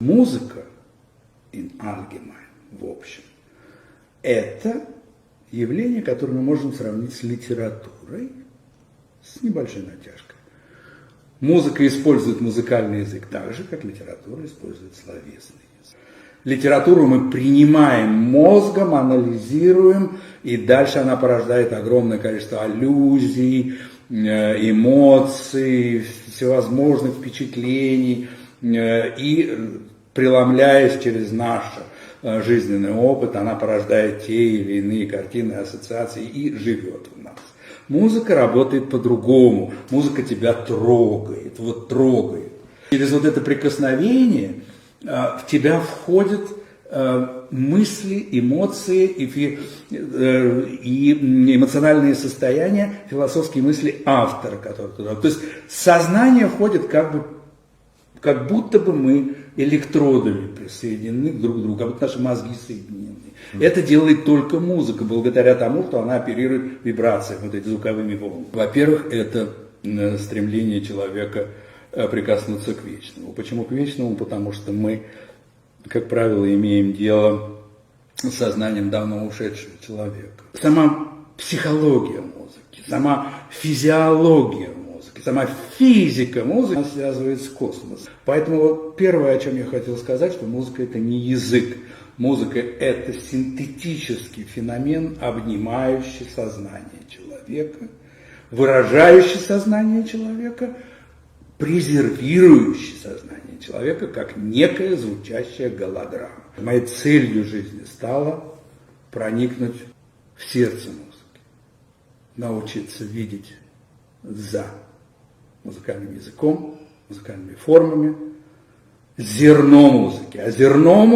Музыка in allgemein, в общем, это явление, которое мы можем сравнить с литературой, с небольшой натяжкой. Музыка использует музыкальный язык так же, как литература использует словесный язык. Литературу мы принимаем мозгом, анализируем, и дальше она порождает огромное количество аллюзий, эмоций, всевозможных впечатлений, и преломляясь через наш жизненный опыт, она порождает те или иные картины, ассоциации и живет в нас. Музыка работает по-другому. Музыка тебя трогает, вот трогает. Через вот это прикосновение в тебя входят мысли, эмоции и эмоциональные состояния, философские мысли автора, который туда. То есть сознание входит как будто бы мы электродами присоединены друг к другу, как будто наши мозги соединены. Это делает только музыка, благодаря тому, что она оперирует вибрациями, вот эти звуковыми волнами. Во-первых, это стремление человека прикоснуться к вечному. Почему к вечному? Потому что мы, как правило, имеем дело с сознанием давно ушедшего человека. Сама психология музыки, сама физиология музыки, сама физика музыки связывает с космосом. Поэтому вот первое, о чем я хотел сказать, что музыка – это не язык. Музыка – это синтетический феномен, обнимающий сознание человека, выражающий сознание человека, презервирующий сознание человека, как некая звучащая голограмма. Моей целью жизни стало проникнуть в сердце музыки, научиться видеть за музыкальным языком, музыкальными формами, зерно музыки. А зерном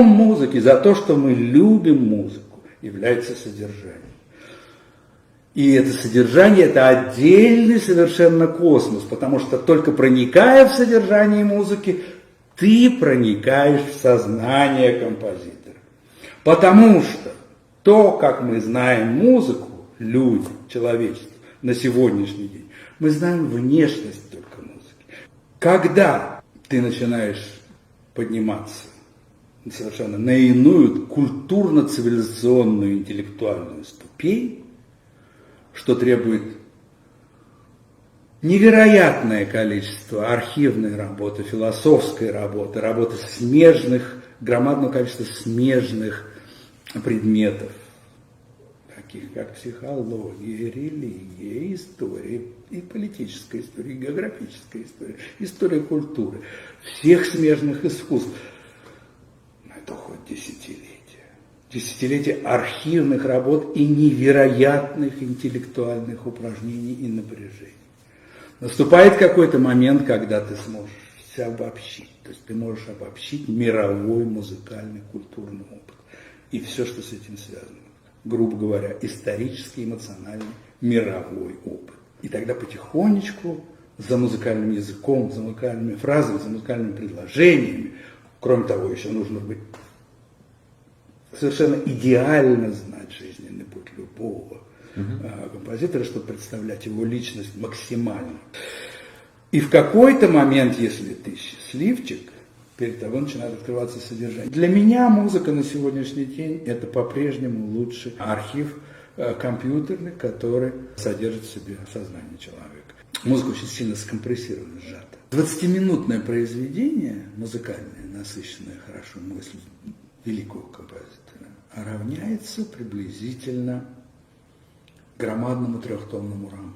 музыки за то, что мы любим музыку, является содержание. И это содержание – это отдельный совершенно космос, потому что только проникая в содержание музыки, ты проникаешь в сознание композитора. Потому что то, как мы знаем музыку, люди, человечество, на сегодняшний день, мы знаем внешность только музыки. Когда ты начинаешь подниматься совершенно на иную культурно-цивилизационную интеллектуальную ступень, что требует невероятное количество архивной работы, философской работы, работы смежных, громадного количества смежных предметов, таких как психология, религия, история, и политическая история, и географическая история, история культуры, всех смежных искусств. Это уходит десятилетия. Десятилетия архивных работ и невероятных интеллектуальных упражнений и напряжений. Наступает какой-то момент, когда ты сможешь все обобщить. То есть ты можешь обобщить мировой музыкальный культурный опыт. И все, что с этим связано. Грубо говоря, исторический, эмоциональный, мировой опыт. И тогда потихонечку за музыкальным языком, за музыкальными фразами, за музыкальными предложениями, кроме того, еще нужно быть совершенно идеально знать жизненный путь любого композитора, чтобы представлять его личность максимально. И в какой-то момент, если ты счастливчик, перед тобой начинает открываться содержание. Для меня музыка на сегодняшний день – это по-прежнему лучший архив компьютерный, который содержит в себе сознание человека. Музыка очень сильно скомпрессирована, сжата. 20-минутное произведение, музыкальное, насыщенное хорошо мыслью великого композитора, равняется приблизительно громадному трехтомному роману.